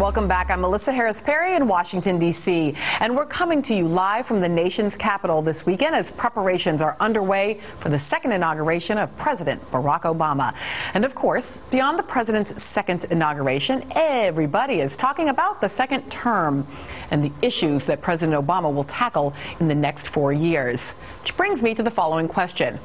Welcome back. I'm Melissa Harris-Perry in Washington, D.C. And we're coming to you live from the nation's capital this weekend as preparations are underway for the second inauguration of President Barack Obama. And of course, beyond the president's second inauguration, everybody is talking about the second term and the issues that President Obama will tackle in the next 4 years. Which brings me to the following question.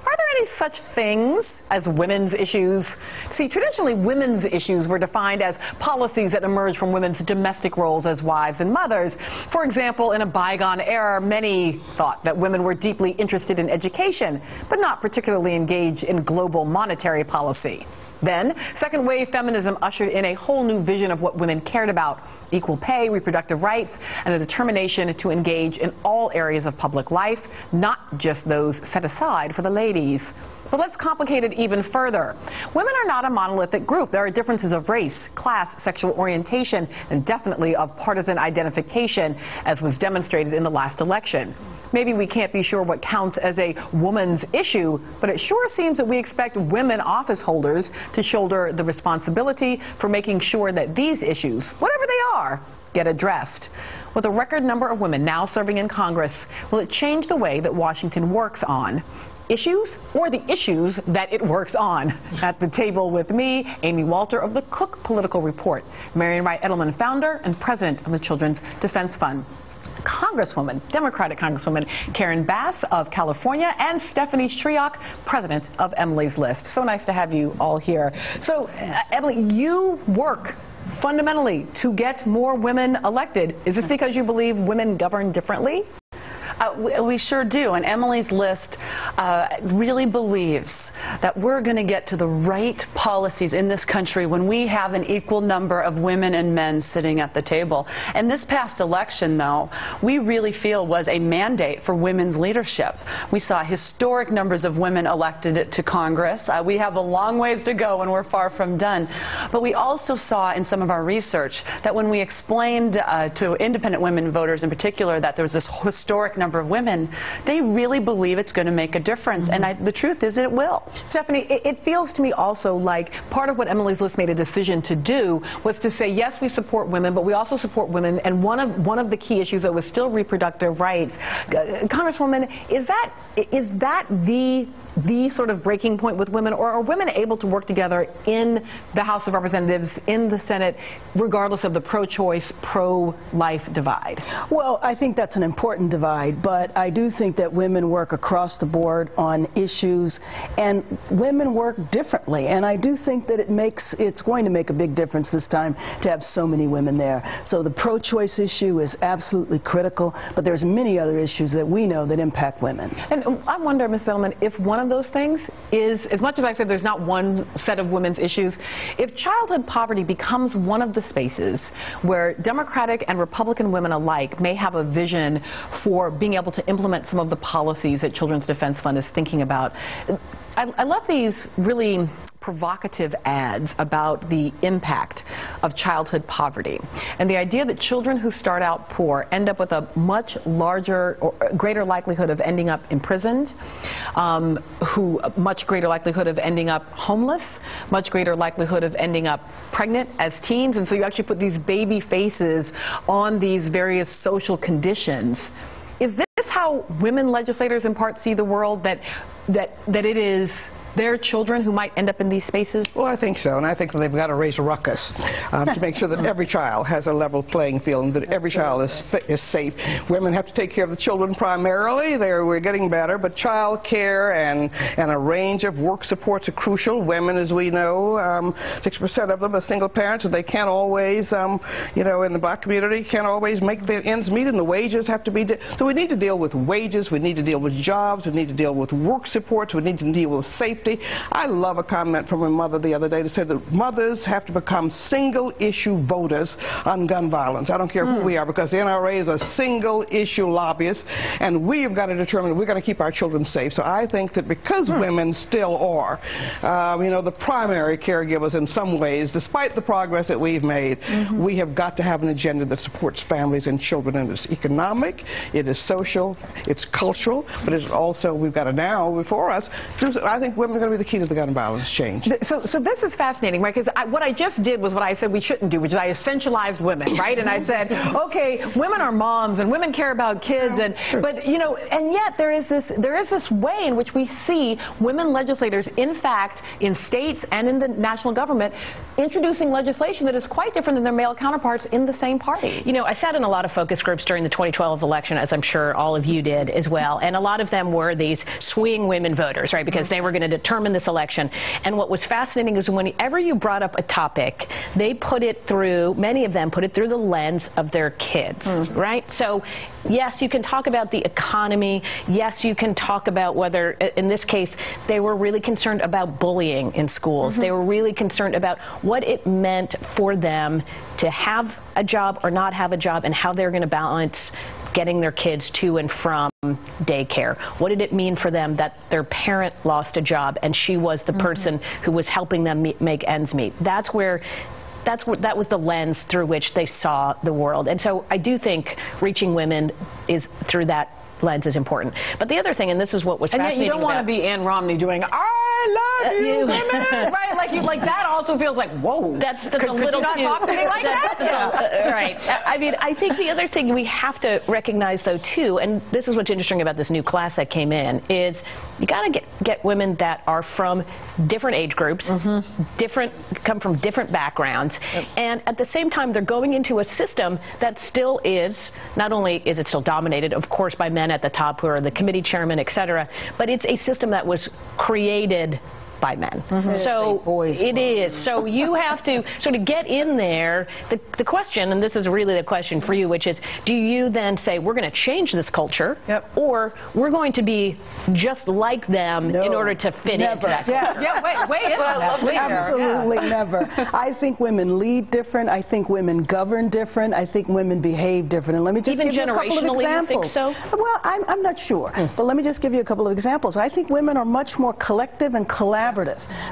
Are there any such things as women's issues? See, traditionally, women's issues were defined as policies that emerged from women's domestic roles as wives and mothers. For example, in a bygone era, many thought that women were deeply interested in education, but not particularly engaged in global monetary policy. Then, second wave feminism ushered in a whole new vision of what women cared about: equal pay, reproductive rights, and a determination to engage in all areas of public life, not just those set aside for the ladies. But let's complicate it even further. Women are not a monolithic group. There are differences of race, class, sexual orientation, and definitely of partisan identification, as was demonstrated in the last election. Maybe we can't be sure what counts as a woman's issue, but it sure seems that we expect women office holders to shoulder the responsibility for making sure that these issues, whatever they are, get addressed. With a record number of women now serving in Congress, will it change the way that Washington works on issues, or the issues that it works on? At the table with me, Amy Walter of the Cook Political Report, Marian Wright Edelman, founder and president of the Children's Defense Fund, Congresswoman, Democratic Congresswoman Karen Bass of California, and Stephanie Shriok, president of Emily's List. So nice to have you all here. So, Emily, you work fundamentally to get more women elected. Is this because you believe women govern differently? We sure do, and Emily's List really believes that we're going to get to the right policies in this country when we have an equal number of women and men sitting at the table. And this past election, though, we really feel was a mandate for women's leadership. We saw historic numbers of women elected to Congress. We have a long ways to go, and we're far from done. But we also saw in some of our research that when we explained to independent women voters in particular that there was this historic number of women, they really believe it's going to make a difference. And the truth is it will. Stephanie, it feels to me also like part of what Emily's List made a decision to do was to say, yes, we support women, but we also support women, and one of the key issues that was still reproductive rights. Congresswoman, is that the sort of breaking point with women, or are women able to work together in the House of Representatives, in the Senate, regardless of the pro-choice, pro-life divide? Well, I think that's an important divide, but I do think that women work across the board on issues, and women work differently, and I do think that it's going to make a big difference this time to have so many women there. So the pro-choice issue is absolutely critical, but there's many other issues that we know that impact women. And I wonder, Ms. Edelman, if one of those things is, as much as I said there's not one set of women's issues, if childhood poverty becomes one of the spaces where Democratic and Republican women alike may have a vision for being able to implement some of the policies that Children's Defense Fund is thinking about. I love these really provocative ads about the impact of childhood poverty and the idea that children who start out poor end up with a much larger or greater likelihood of ending up imprisoned, much greater likelihood of ending up homeless, much greater likelihood of ending up pregnant as teens, and so you actually put these baby faces on these various social conditions. Is this how women legislators in part see the world, that it is their children who might end up in these spaces? Well, I think so, and I think that they've got to raise a ruckus to make sure that every child has a level playing field and that every child is safe. Women have to take care of the children primarily. We're getting better, but child care and a range of work supports are crucial. Women, as we know, 6% of them are single parents, and they can't always, in the black community, can't always make their ends meet, and the wages have to be. So we need to deal with wages, we need to deal with jobs, we need to deal with work supports, we need to deal with safety. I love a comment from a mother the other day that said that mothers have to become single-issue voters on gun violence. I don't care who we are, because the NRA is a single-issue lobbyist, and we have got to determine that we're going to keep our children safe. So I think that because women still are, the primary caregivers in some ways, despite the progress that we've made, we have got to have an agenda that supports families and children, and it's economic, it is social, it's cultural, but it's also, we've got to now, before us, I think women going to be the key to the gun violence change. So this is fascinating, right? Because what I just did was what I said we shouldn't do, which is I essentialized women, right? And I said, okay, women are moms and women care about kids, but you know, and yet there is this way in which we see women legislators, in fact, in states and in the national government, introducing legislation that is quite different than their male counterparts in the same party. You know, I sat in a lot of focus groups during the 2012 election, as I'm sure all of you did as well, and a lot of them were these swing women voters, right, because they were going to determine this election. And what was fascinating is whenever you brought up a topic, they put it through, many of them put it through the lens of their kids, right? So, yes, you can talk about the economy. Yes, you can talk about whether, in this case, they were really concerned about bullying in schools. They were really concerned about what it meant for them to have a job or not have a job and how they're going to balance getting their kids to and from daycare. What did it mean for them that their parent lost a job and she was the person who was helping them make ends meet? That was the lens through which they saw the world. And so I do think reaching women is through that lens is important. But the other thing, and this is what was fascinating, you don't want to be Ann Romney doing I love you, women, right? Like that also feels like, whoa. That's a little too. Talk to me like that? Right. I mean, I think the other thing we have to recognize, though, too, and this is what's interesting about this new class that came in, is you got to get women that are from different age groups, come from different backgrounds, and at the same time, they're going into a system that still is, not only is it still dominated, of course, by men at the top who are the committee chairmen, et cetera, but it's a system that was created by men. So it is. So you have to sort of get in there. The question, and this is really the question for you, which is, do you then say, we're going to change this culture, or we're going to be just like them in order to fit into that culture? Wait in on that. Absolutely never. I think women lead different. I think women govern different. I think women behave different. And let me just give you a couple of examples. You think so? Well, I'm not sure. But let me just give you a couple of examples. I think women are much more collective and collaborative.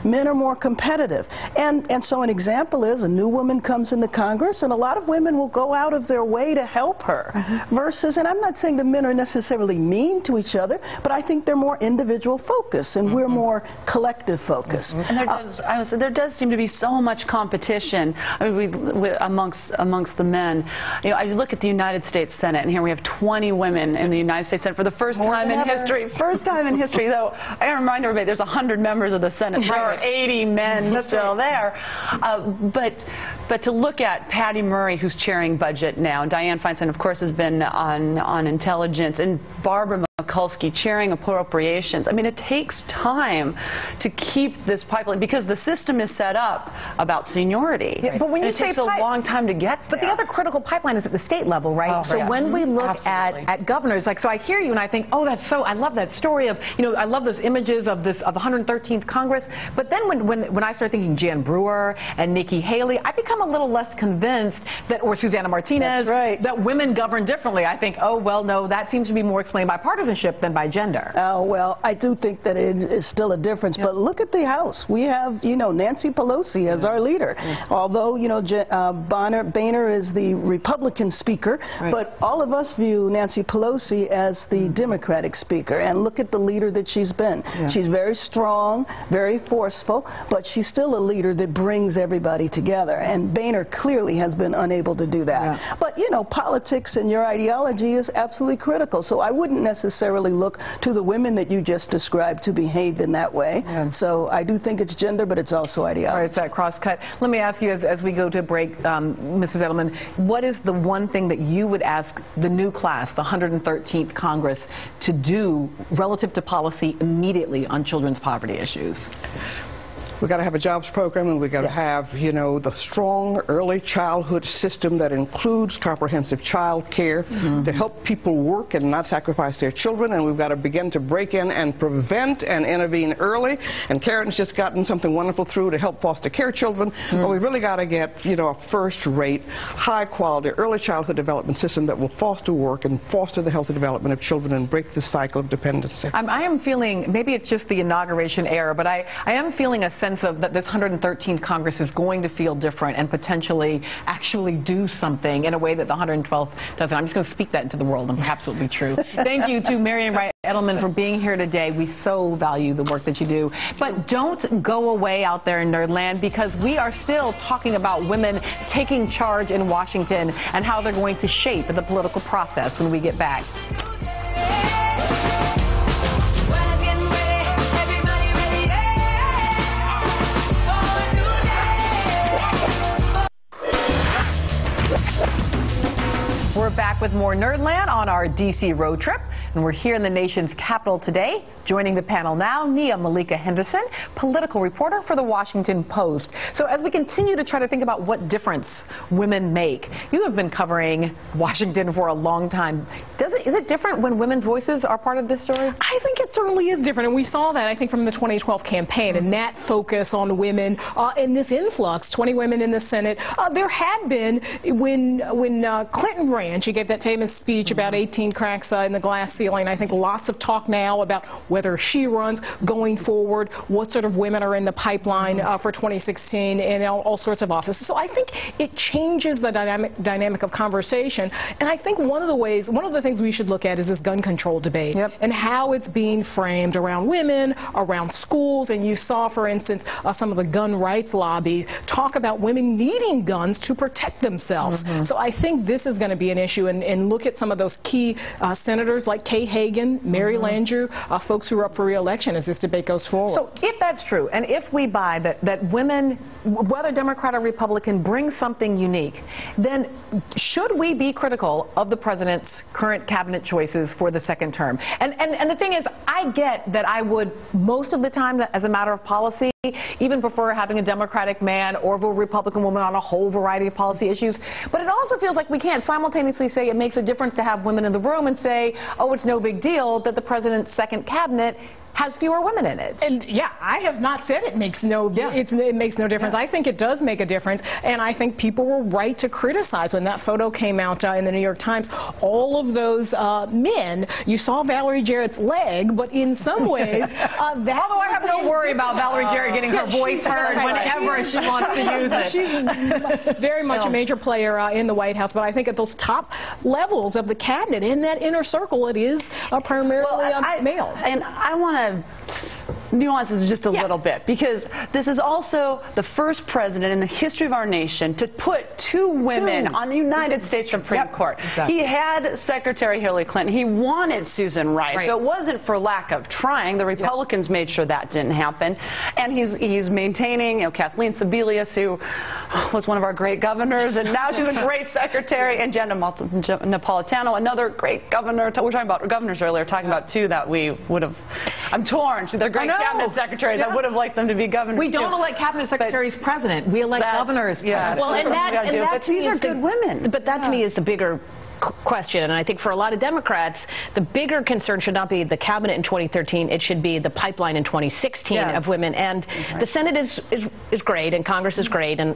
Men are more competitive. And so an example is a new woman comes into Congress and a lot of women will go out of their way to help her. Versus, and I'm not saying the men are necessarily mean to each other, but I think they're more individual focused and we're more collective focused. And there does seem to be so much competition, I mean, amongst the men. You know, I look at the United States Senate, and here we have 20 women in the United States Senate for the first time in history. First time in history, though. I gotta remind everybody, there's 100 members of the Senate. There are 80 men still there. But to look at Patty Murray, who's chairing budget now, Dianne Feinstein, of course, has been on intelligence, and Barbara Mikulski chairing appropriations. I mean, it takes time to keep this pipeline because the system is set up about seniority. But when you it takes a long time to get there. But the other critical pipeline is at the state level, right? So when we look at governors, like, so I hear you and I think, oh, that's so, I love that story of, you know, I love those images of the 113th Congress. But then when I start thinking Jan Brewer and Nikki Haley, I become a little less convinced that, or Susanna Martinez, that women govern differently. I think, oh, well, no, that seems to be more explained by partisanship than by gender. Oh, well, I do think that it is still a difference. But look at the House. We have, you know, Nancy Pelosi as our leader. Although, you know, Boehner is the Republican speaker, but all of us view Nancy Pelosi as the Democratic speaker. And look at the leader that she's been. She's very strong, very forceful, but she's still a leader that brings everybody together. And Boehner clearly has been unable to do that. But, you know, politics and your ideology is absolutely critical. So I wouldn't necessarily look to the women that you just described to behave in that way. So I do think it's gender, but it's also ideology. All right, it's that cross-cut. Let me ask you, as we go to break, Mrs. Edelman, what is the one thing that you would ask the new class, the 113th Congress, to do relative to policy immediately on children's poverty issues? We've got to have a jobs program, and we've got to have, you know, the strong early childhood system that includes comprehensive child care to help people work and not sacrifice their children. And we've got to begin to break in and prevent and intervene early. And Karen's just gotten something wonderful through to help foster care children. But we've really got to get, you know, a first-rate, high-quality early childhood development system that will foster work and foster the healthy development of children and break the cycle of dependency. I am feeling, maybe it's just the inauguration era, but I am feeling a sense sense of that this 113th Congress is going to feel different and potentially actually do something in a way that the 112th doesn't. I'm just going to speak that into the world, and perhaps it will be true. Thank you to Marian Wright Edelman for being here today. We so value the work that you do. But don't go away out there in Nerdland, because we are still talking about women taking charge in Washington and how they're going to shape the political process when we get back. We're back with more Nerdland on our D.C. road trip, and we're here in the nation's capital today. Joining the panel now, Nia Malika Henderson, political reporter for The Washington Post. So as we continue to try to think about what difference women make, you have been covering Washington for a long time. Is it different when women's voices are part of this story? I think it certainly is different, and we saw that, I think, from the 2012 campaign, and that focus on women and this influx, 20 women in the Senate. There had been, when Clinton ran, she gave that famous speech about 18 cracks in the glass ceiling. I think lots of talk now about whether she runs going forward, what sort of women are in the pipeline for 2016, and all sorts of offices. So I think it changes the dynamic of conversation, and I think one of the things we should look at is this gun control debate and how it's being framed around women, around schools, and you saw, for instance, some of the gun rights lobbies talk about women needing guns to protect themselves. So I think this is going to be an issue, and look at some of those key senators like Kay Hagan, Mary Landrieu, folks who are up for re-election as this debate goes forward. So if that's true, and if we buy that women, whether Democrat or Republican, bring something unique, then should we be critical of the president's current cabinet choices for the second term? And the thing is, I get that I would, most of the time, as a matter of policy, even prefer having a Democratic man or a Republican woman on a whole variety of policy issues. But it also feels like we can't simultaneously say it makes a difference to have women in the room and say, oh, it's no big deal that the president's second cabinet has fewer women in it. And yeah, I have not said it makes no it makes no difference. I think it does make a difference, and I think people were right to criticize when that photo came out in the New York Times. All of those men, you saw Valerie Jarrett's leg, but in some ways, although I have no worry about Valerie Jarrett getting her voice heard whenever she wants to use it. She's very much a major player in the White House, but I think at those top levels of the cabinet, in that inner circle, it is primarily male. And I want to nuance this just a little bit, because this is also the first president in the history of our nation to put two women on the United States Supreme Court. Exactly. He had Secretary Hillary Clinton. He wanted Susan Rice. So it wasn't for lack of trying. The Republicans made sure that didn't happen. And he's maintaining, Kathleen Sebelius, who was one of our great governors, and now she's a great secretary, and Jenna Napolitano, another great governor. We were talking about governors earlier, talking about two that we would have. I'm torn. They're great cabinet secretaries. I would have liked them to be governors. We don't elect cabinet secretaries president. We elect governors. Yeah. Well, but these are good women. But that to me is the bigger question, and I think for a lot of Democrats, the bigger concern should not be the cabinet in 2013. It should be the pipeline in 2016 of women. And the Senate is great, and Congress is great, and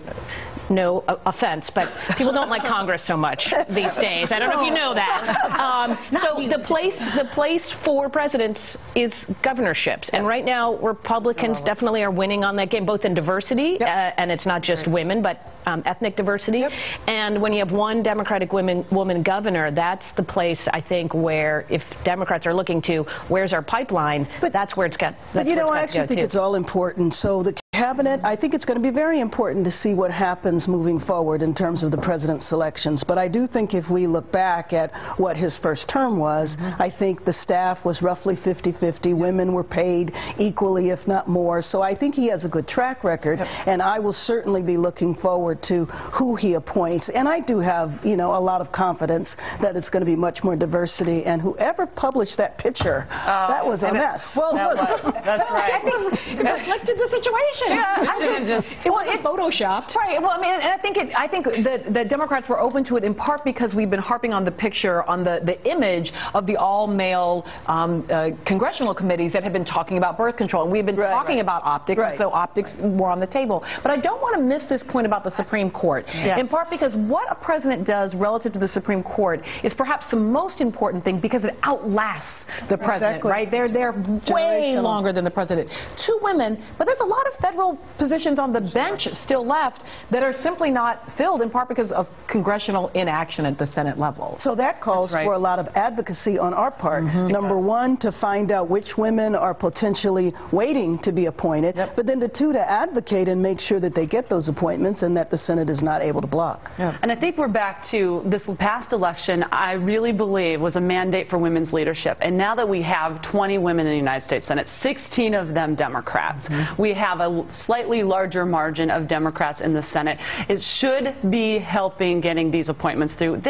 no offense, but people don't like Congress so much these days. I don't know if you know that. So the place for presidents is governorships, and right now Republicans definitely are winning on that game, both in diversity, and it's not just women, but ethnic diversity. And when you have one Democratic woman governor, that's the place, I think, where if Democrats are looking to where's our pipeline, but that's where it's got. But you know, I actually think it's all important. So the cabinet, I think it's going to be very important to see what happens moving forward in terms of the president's selections. But I do think if we look back at what his first term was, I think the staff was roughly 50-50. Women were paid equally, if not more. So I think he has a good track record, and I will certainly be looking forward to who he appoints. And I do have, a lot of confidence that it's going to be much more diversity. And whoever published that picture, that was a mess. Well, that's right. It reflected the situation. It wasn't photoshopped. Right. Well, I mean, and I think the Democrats were open to it in part because we've been harping on the picture, on the image of the all-male congressional committees that have been talking about birth control, and we've been talking about optics, so optics were on the table. But I don't want to miss this point about the Supreme Court, in part because what a president does relative to the Supreme Court is perhaps the most important thing, because it outlasts the president, right? They're there way longer than the president. Two women, but there's a lot of federal several positions on the bench still left that are simply not filled, in part because of congressional inaction at the Senate level. So that calls for a lot of advocacy on our part. Number one, to find out which women are potentially waiting to be appointed, but then two, to advocate and make sure that they get those appointments and that the Senate is not able to block. And I think we're back to this past election, I really believe was a mandate for women's leadership. And now that we have 20 women in the United States Senate, 16 of them Democrats, we have a slightly larger margin of Democrats in the Senate. It should be helping getting these appointments through.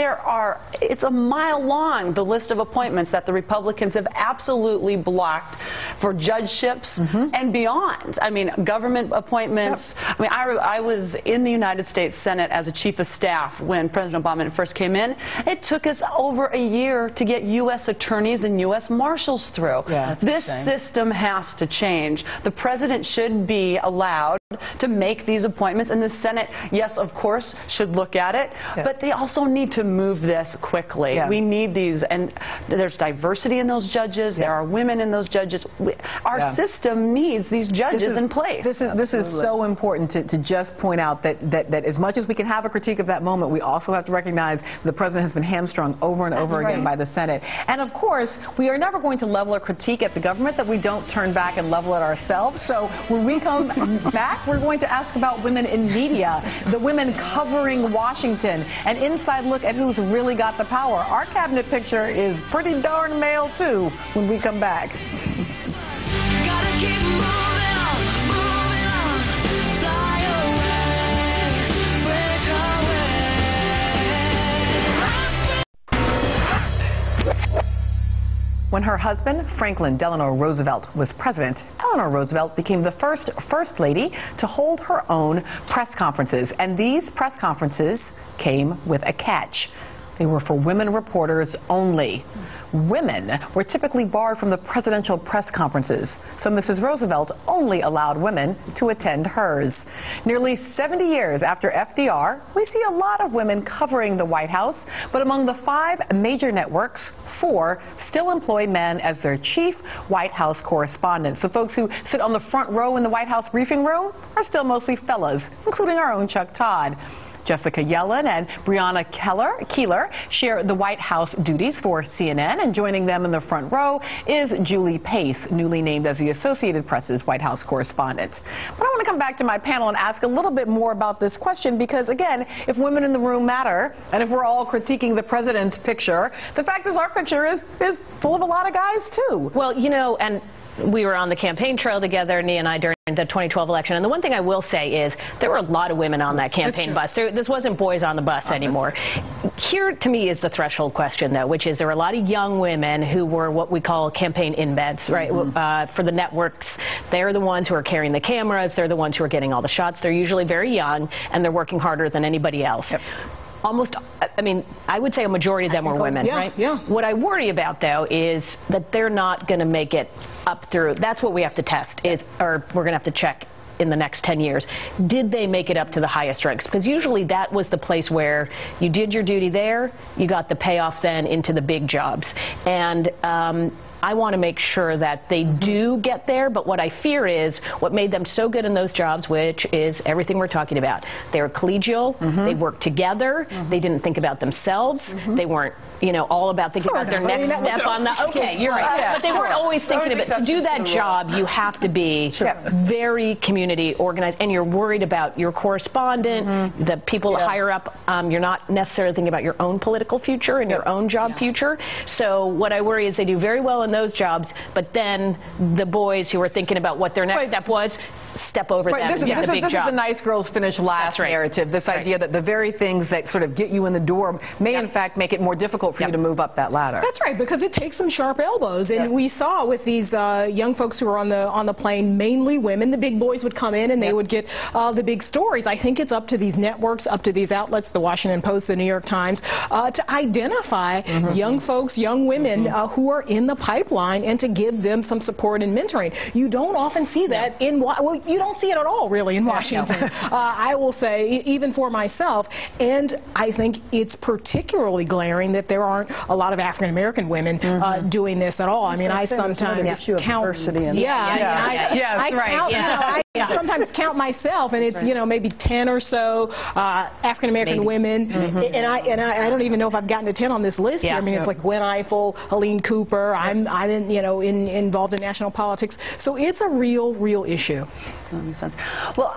It's a mile long, the list of appointments that the Republicans have absolutely blocked for judgeships and beyond. I mean, government appointments. I mean, I was in the United States Senate as a chief of staff when President Obama first came in. It took us over a year to get U.S. attorneys and U.S. marshals through. This system has to change. The president should be allowed to make these appointments, and the Senate, yes, of course, should look at it, but they also need to move this quickly. We need these, and there's diversity in those judges. There are women in those judges. Our system needs these judges in place. This is so important to just point out that as much as we can have a critique of that moment, we also have to recognize the president has been hamstrung over and over again by the Senate. And of course, we are never going to level a critique at the government that we don't turn back and level it ourselves. So when we come back, we're going to ask about women in media, the women covering Washington, an inside look at who's really got the power. Our cabinet picture is pretty darn male, too, when we come back. Gotta keep moving on, fly away, break away. When her husband, Franklin Delano Roosevelt, was president, Eleanor Roosevelt became the first lady to hold her own press conferences. And these press conferences came with a catch. They were for women reporters only. Women were typically barred from the presidential press conferences, so Mrs. Roosevelt only allowed women to attend hers. Nearly 70 years after FDR, we see a lot of women covering the White House, but among the 5 major networks, 4 still employ men as their chief White House correspondents. The folks who sit on the front row in the White House briefing room are still mostly fellas, including our own Chuck Todd. Jessica Yellen and Breonna Keeler share the White House duties for CNN, and joining them in the front row is Julie Pace, newly named as the Associated Press's White House correspondent. But I want to come back to my panel and ask a little bit more about this question because, again, if women in the room matter, and if we're all critiquing the president's picture, the fact is our picture is full of a lot of guys, too. Well, you know, and we were on the campaign trail together, Nia and I, during the 2012 election. And the one thing I will say is there were a lot of women on that campaign bus. This wasn't boys on the bus anymore. Here, to me, is the threshold question, though, which is there were a lot of young women who were what we call campaign embeds, right, for the networks. They're the ones who are carrying the cameras. They're the ones who are getting all the shots. They're usually very young, and they're working harder than anybody else. I mean, I would say a majority of them were women, right? What I worry about, though, is that they're not going to make it up through. That's what we have to test, or we're going to have to check in the next 10 years. Did they make it up to the highest ranks? Because usually that was the place where you did your duty there, you got the payoff then into the big jobs. And I want to make sure that they do get there, but what I fear is what made them so good in those jobs, which is everything we're talking about. They were collegial, they worked together, they didn't think about themselves, they weren't, you know, all about thinking about their next step on the, okay, you're right, but they weren't always thinking about, to do that job, you have to be very community organized, and you're worried about your correspondent, the people higher up, you're not necessarily thinking about your own political future and your own job future. So what I worry is they do very well in those jobs, but then the boys who are thinking about what their next step was step over them and get the big job. This is the nice girls finish last narrative, this idea that the very things that sort of get you in the door may in fact make it more difficult for you to move up that ladder. That's right, because it takes some sharp elbows, and we saw with these young folks who were on the plane, mainly women, the big boys would come in and they would get the big stories. I think it's up to these networks, up to these outlets, the Washington Post, the New York Times, to identify young folks, young women who are in the pipeline and to give them some support and mentoring. You don't often see that in, well, you don't see it at all really in Washington. I will say, even for myself, and I think it's particularly glaring that there aren't a lot of African American women doing this at all. I mean, I sometimes count. Diversity in I count. sometimes count myself, and it's, you know, maybe 10 or so African-American women, and I don't even know if I've gotten to 10 on this list here. I mean, it's like Gwen Ifill, Helene Cooper, I'm in, you know, involved in national politics. So it's a real issue. That makes sense. Well,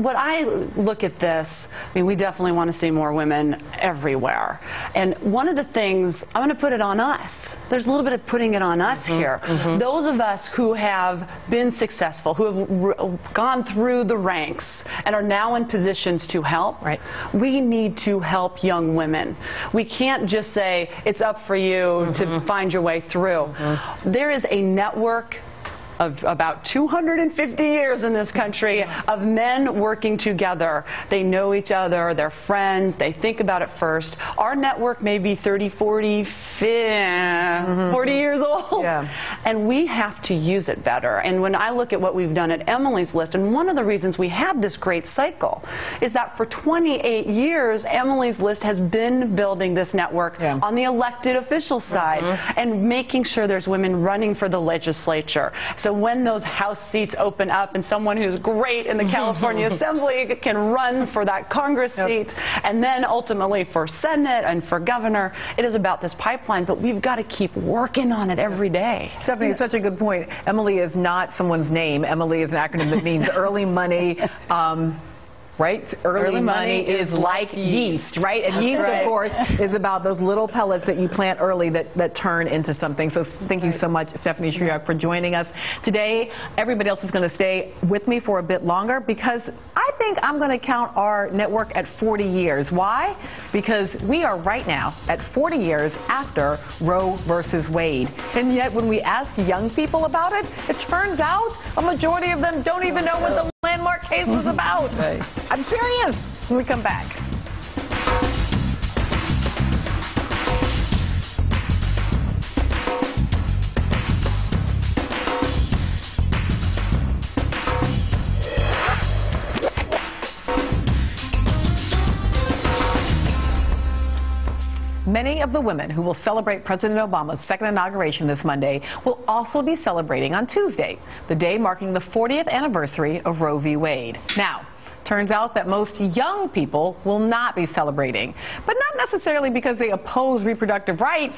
what I look at this, I mean, we definitely want to see more women everywhere. And one of the things, I'm going to put it on us. There's a little bit of putting it on us here. Those of us who have been successful, who have gone through the ranks and are now in positions to help, we need to help young women. We can't just say, it's up for you to find your way through. There is a network of about 250 years in this country of men working together. They know each other, they're friends, they think about it first. Our network may be 30, 40, 40 years old, and we have to use it better. And when I look at what we've done at Emily's List, and one of the reasons we had this great cycle is that for 28 years, Emily's List has been building this network on the elected official side and making sure there's women running for the legislature. So when those House seats open up and someone who's great in the California Assembly can run for that Congress seat, and then ultimately for Senate and for governor, it is about this pipeline, but we've got to keep working on it every day. Stephanie, it's such a good point. Emily is not someone's name. Emily is an acronym that means early money. Right? Early money is like yeast, right? And yeast, of course, is about those little pellets that you plant early that turn into something. So thank you so much, Stephanie Shriak, for joining us today. Everybody else is going to stay with me for a bit longer because I think I'm going to count our network at 40 years. Why? Because we are right now at 40 years after Roe versus Wade. And yet when we ask young people about it, it turns out a majority of them don't even know what the landmark case was about. I'm serious. When we come back. Many of the women who will celebrate President Obama's second inauguration this Monday will also be celebrating on Tuesday, the day marking the 40th anniversary of Roe v. Wade. Now, turns out that most young people will not be celebrating, but not necessarily because they oppose reproductive rights.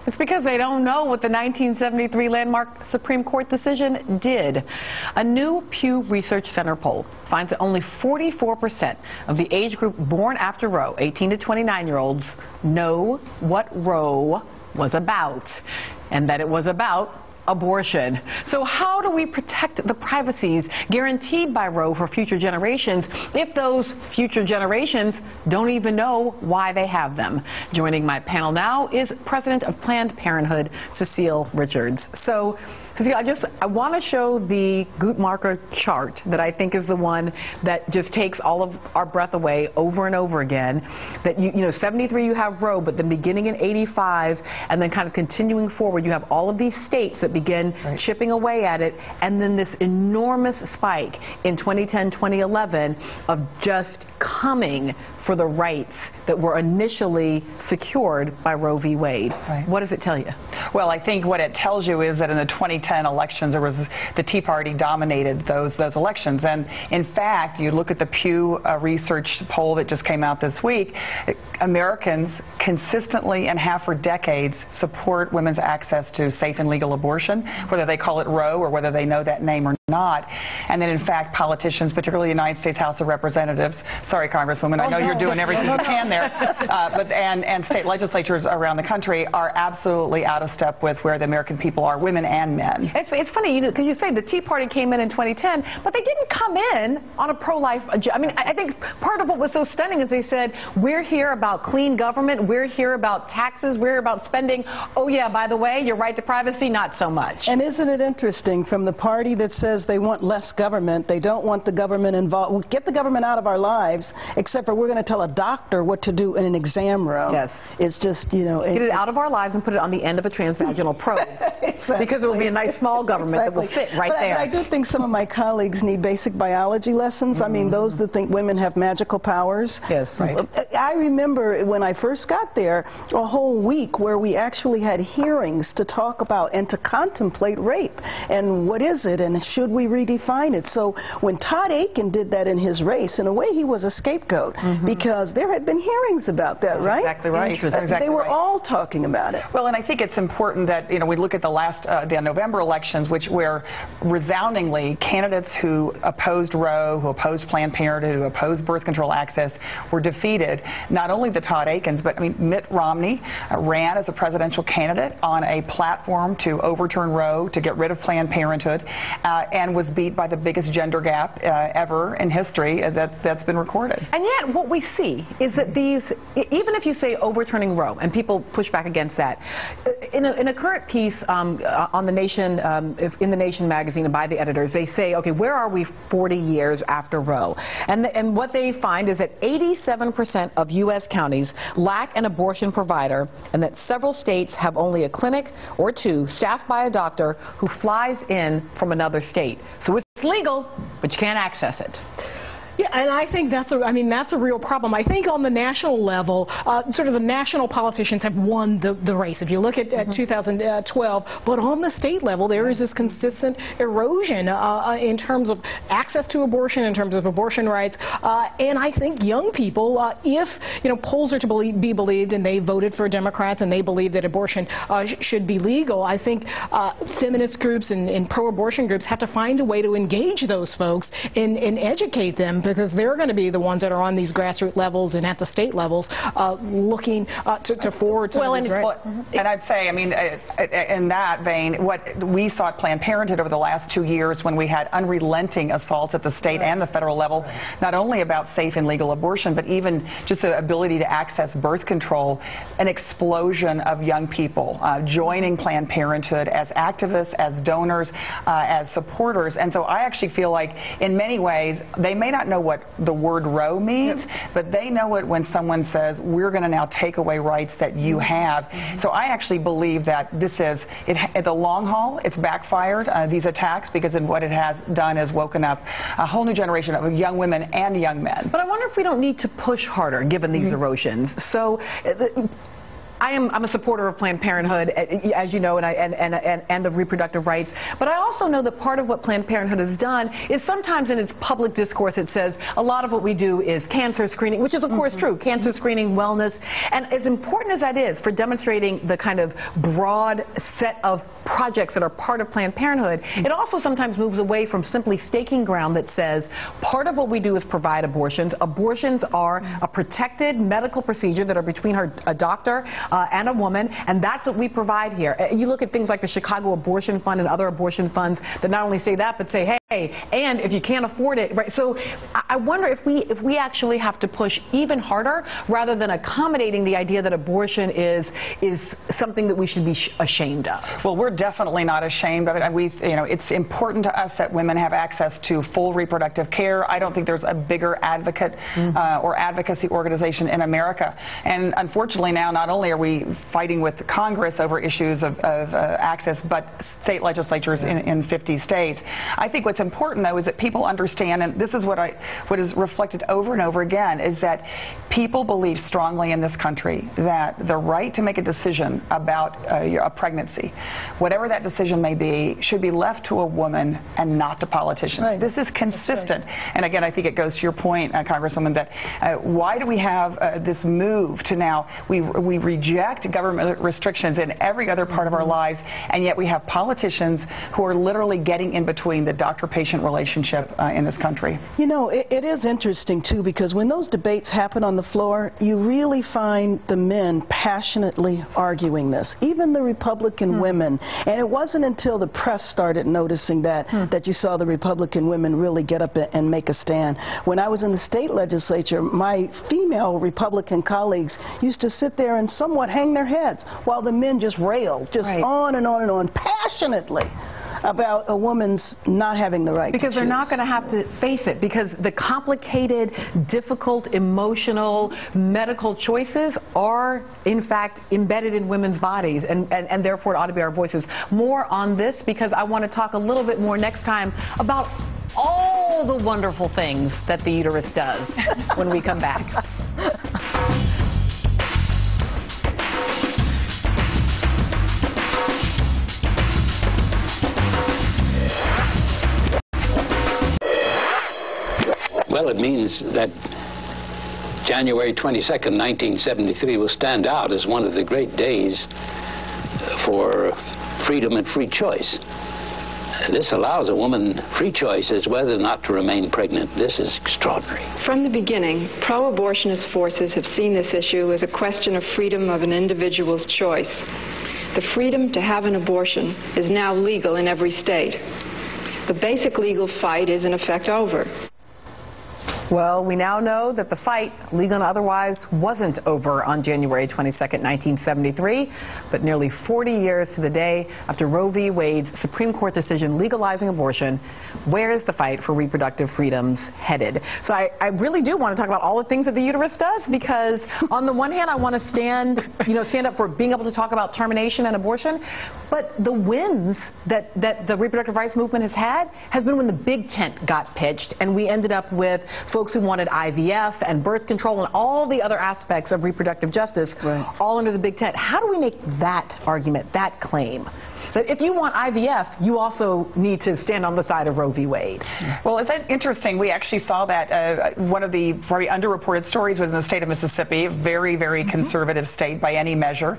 It's because they don't know what the 1973 landmark Supreme Court decision did. A new Pew Research Center poll finds that only 44% of the age group born after Roe, 18 to 29-year-olds, know what Roe was about, and that it was about abortion. So how do we protect the privacies guaranteed by Roe for future generations if those future generations don't even know why they have them? Joining my panel now is President of Planned Parenthood, Cecile Richards. So, Cecile, I want to show the Guttmacher chart that I think is the one that just takes all of our breath away over and over again. That you know, 73 you have Roe, but then beginning in 85 and then kind of continuing forward, you have all of these states that begin chipping away at it, and then this enormous spike in 2010, 2011 of just coming for the rights that were initially secured by Roe v. Wade. What does it tell you? Well, I think what it tells you is that in the 2010 elections, there was the Tea Party dominated those elections. And in fact, you look at the Pew Research poll that just came out this week, Americans consistently and have for decades support women's access to safe and legal abortion, whether they call it Roe or whether they know that name or not. And then in fact, politicians, particularly the United States House of Representatives, sorry Congresswoman, I know you're doing everything you can there, and state legislatures around the country are absolutely out of step with where the American people are, women and men. It's funny, because you say the Tea Party came in 2010, but they didn't come in on a pro-life agenda. I mean, I think part of what was so stunning is they said, we're here about clean government, we're here about taxes, we're about spending. Oh yeah, by the way, your right to privacy, not so much. And isn't it interesting, from the party that says they want less government, they don't want the government involved, get the government out of our lives, except for we're going to tell a doctor what to do in an exam room. Yes. It's just, you know. Get it out of our lives and put it on the end of a transvaginal probe. Because it will be a nice small government that will fit right there. But I do think some of my colleagues need basic biology lessons. I mean, those that think women have magical powers. Yes. I remember when I first got there, a whole week where we actually had hearings to talk about and to contemplate rape. And what is it? And should would we redefine it? So when Todd Akin did that in his race, in a way he was a scapegoat because there had been hearings about that, right? Exactly right. They were all talking about it. Well, and I think it's important that we look at the November elections, where resoundingly candidates who opposed Roe, who opposed Planned Parenthood, who opposed birth control access were defeated. Not only the Todd Akins, but Mitt Romney ran as a presidential candidate on a platform to overturn Roe, to get rid of Planned Parenthood, and was beat by the biggest gender gap ever in history that's been recorded. And yet what we see is that even if you say overturning Roe, and people push back against that, in a current piece on the Nation, in the Nation magazine by the editors, they say, okay, where are we 40 years after Roe? And what they find is that 87% of U.S. counties lack an abortion provider, and that several states have only a clinic or two staffed by a doctor who flies in from another state. So it's legal, but you can't access it. Yeah, and I think that's a real problem. I think on the national level, sort of the national politicians have won the race. If you look at 2012, but on the state level, there is this consistent erosion in terms of access to abortion, in terms of abortion rights, and I think young people, if polls are to be believed, and they voted for Democrats and they believe that abortion should be legal, I think feminist groups and pro-abortion groups have to find a way to engage those folks and educate them, because they're going to be the ones that are on these grassroots levels and at the state levels looking to forward some of these rights. And I'd say, in that vein, what we saw at Planned Parenthood over the last 2 years, when we had unrelenting assaults at the state and the federal level, not only about safe and legal abortion, but even just the ability to access birth control, an explosion of young people joining Planned Parenthood as activists, as donors, as supporters. And so I actually feel like, in many ways, they may not know what the word Roe means, but they know it when someone says, we're going to now take away rights that you have. So I actually believe that this is, at the long haul, it's backfired, these attacks, because what it has done is woken up a whole new generation of young women and young men. But I wonder if we don't need to push harder, given these erosions. So I'm a supporter of Planned Parenthood, as you know, and of reproductive rights. But I also know that part of what Planned Parenthood has done is sometimes in its public discourse it says a lot of what we do is cancer screening, which is of course true, cancer screening, wellness. And as important as that is for demonstrating the kind of broad set of projects that are part of Planned Parenthood, it also sometimes moves away from simply staking ground that says part of what we do is provide abortions. Abortions are a protected medical procedure that are between a doctor and a woman, and that's what we provide here. You look at things like the Chicago Abortion Fund and other abortion funds that not only say that, but say, hey, and if you can't afford it, right? So I wonder if we actually have to push even harder, rather than accommodating the idea that abortion is something that we should be ashamed of. Well, we're definitely not ashamed of it. It's important to us that women have access to full reproductive care. I don't think there's a bigger advocate or advocacy organization in America. And unfortunately now, not only are we fighting with Congress over issues of access, but state legislatures in 50 states. I think what's important, though, is that people understand, and this is what is reflected over and over again, is that people believe strongly in this country that the right to make a decision about a pregnancy, whatever that decision may be, should be left to a woman and not to politicians. Right. This is consistent. Right. And again, I think it goes to your point, Congresswoman, that why do we have this move to now we reject government restrictions in every other part of our lives, and yet we have politicians who are literally getting in between the doctor-patient relationship in this country. You know, it is interesting, too, because when those debates happen on the floor, you really find the men passionately arguing this, even the Republican women. And it wasn't until the press started noticing that that you saw the Republican women really get up and make a stand. When I was in the state legislature, my female Republican colleagues used to sit there and somewhat hang their heads while the men just railed, just on and on and on, passionately, about a woman's not having the right because to they're choose. not going to have to face it, because the complicated, difficult, emotional, medical choices are, in fact, embedded in women's bodies, and therefore it ought to be our voices. More on this, because I want to talk a little bit more next time about all the wonderful things that the uterus does when we come back. it means that January 22nd, 1973 will stand out as one of the great days for freedom and free choice. This allows a woman free choice as whether or not to remain pregnant. This is extraordinary. From the beginning, pro-abortionist forces have seen this issue as a question of freedom of an individual's choice. The freedom to have an abortion is now legal in every state. The basic legal fight is in effect over. Well, we now know that the fight, legal and otherwise, wasn't over on January 22nd, 1973, but nearly 40 years to the day after Roe v. Wade's Supreme Court decision legalizing abortion, where is the fight for reproductive freedoms headed? So I really do want to talk about all the things that the uterus does, because on the one hand, I want to stand up for being able to talk about termination and abortion, but the wins that the reproductive rights movement has had has been when the big tent got pitched, and we ended up with folks who wanted IVF and birth control and all the other aspects of reproductive justice, all under the big tent. How do we make that argument, that claim? That if you want IVF, you also need to stand on the side of Roe v. Wade. Well, it's interesting. We actually saw that one of the very underreported stories was in the state of Mississippi, a very, very conservative state by any measure,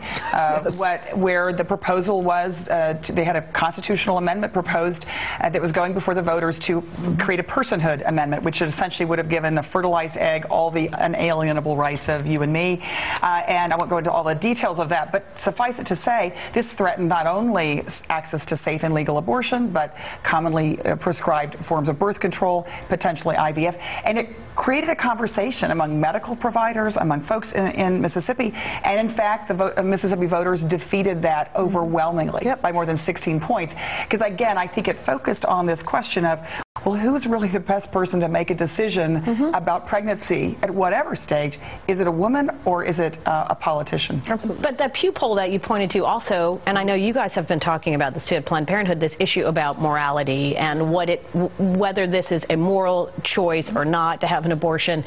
where the proposal was, they had a constitutional amendment proposed that was going before the voters to create a personhood amendment, which essentially would have given a fertilized egg all the unalienable rights of you and me. And I won't go into all the details of that, but suffice it to say, this threatened not only access to safe and legal abortion, but commonly prescribed forms of birth control, potentially IVF, and it created a conversation among medical providers, among folks in Mississippi, and in fact, the Mississippi voters defeated that overwhelmingly by more than 16 points. Because again, I think it focused on this question of, well, who's really the best person to make a decision about pregnancy at whatever stage? Is it a woman or is it a politician? Absolutely. But that Pew poll that you pointed to also, and I know you guys have been talking about this too at Planned Parenthood, this issue about morality and whether this is a moral choice or not to have an abortion.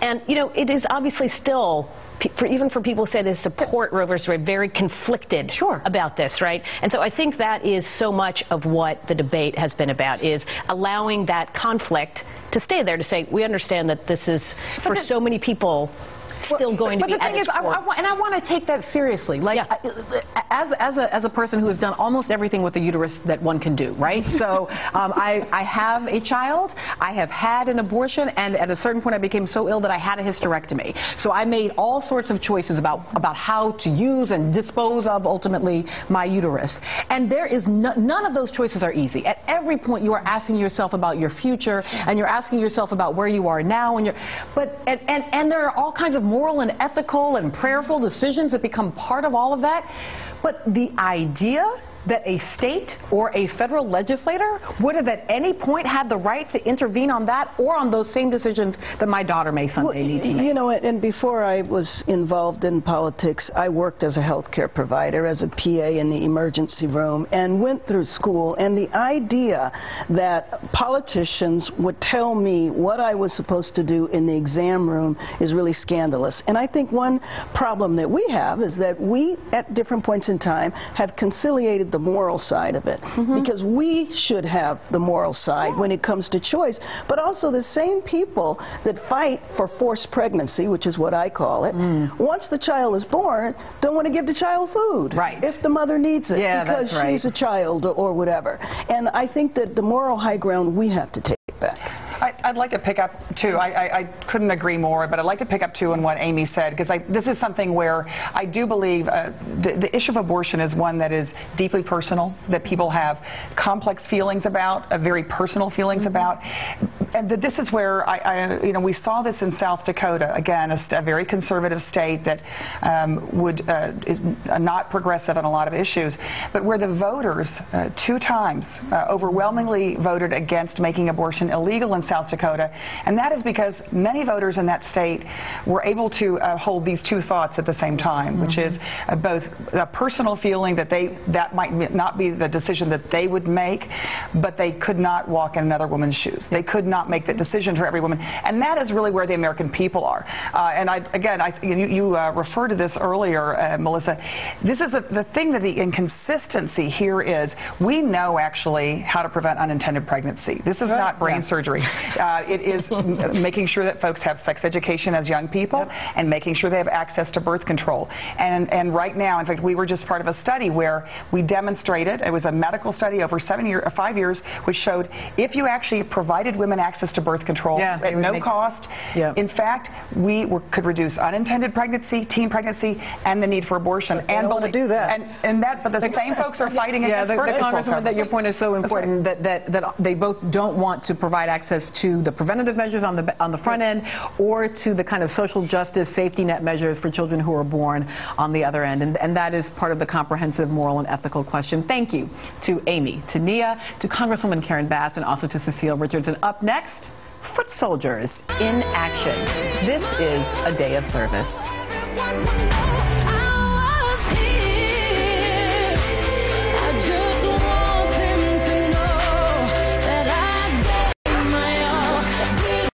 And, you know, it is obviously still, even for people who say they support Roe versus Wade, very conflicted about this, right? And so I think that is so much of what the debate has been about, is allowing that conflict to stay there, to say, we understand that this is, for so many people, still going to be at its core. But the thing is, I want to take that seriously. Like, as a person who has done almost everything with the uterus that one can do, right? So I have a child, I have had an abortion, and at a certain point I became so ill that I had a hysterectomy. So I made all sorts of choices about how to use and dispose of, ultimately, my uterus. And there is none of those choices are easy. At every point you are asking yourself about your future, and you're asking yourself about where you are now, and there are all kinds of moral and ethical and prayerful decisions that become part of all of that. But the idea that a state or a federal legislator would have at any point had the right to intervene on that or on those same decisions that my daughter may someday need to make. You know, and before I was involved in politics, I worked as a healthcare provider, as a PA in the emergency room, and went through school. And the idea that politicians would tell me what I was supposed to do in the exam room is really scandalous. And I think one problem that we have is that we, at different points in time, have conciliated the moral side of it, because we should have the moral side when it comes to choice, but also the same people that fight for forced pregnancy, which is what I call it, once the child is born, don't want to give the child food if the mother needs it because she's a child or whatever. And I think that the moral high ground we have to take back. I'd like to pick up, too, I couldn't agree more, but I'd like to pick up, too, on what Amy said, because this is something where I do believe the issue of abortion is one that is deeply personal, that people have complex feelings about, very personal feelings about, and that this is where, you know, we saw this in South Dakota, again, a very conservative state that is not progressive on a lot of issues, but where the voters 2 times overwhelmingly voted against making abortion illegal in South Dakota, and that is because many voters in that state were able to hold these 2 thoughts at the same time, which is both a personal feeling that that might not be the decision that they would make, but they could not walk in another woman's shoes. They could not not make that decision for every woman. And that is really where the American people are. And you referred to this earlier, Melissa. This is the thing, that the inconsistency here is we know actually how to prevent unintended pregnancy. This is not brain surgery. It is making sure that folks have sex education as young people and making sure they have access to birth control. And right now, in fact, we were just part of a study where we demonstrated, it was a medical study over 5 years, which showed if you actually provided women access to birth control at no cost, in fact, we could reduce unintended pregnancy, teen pregnancy, and the need for abortion. But and want to do that. But the same folks are fighting against birth control. Congresswoman, that your point is so important, that they both don't want to provide access to the preventative measures on the front end, or to the kind of social justice safety net measures for children who are born on the other end. And that is part of the comprehensive moral and ethical question. Thank you to Amy, to Nia, to Congresswoman Karen Bass, and also to Cecile Richardson. Up next, foot soldiers in action. This is a day of service.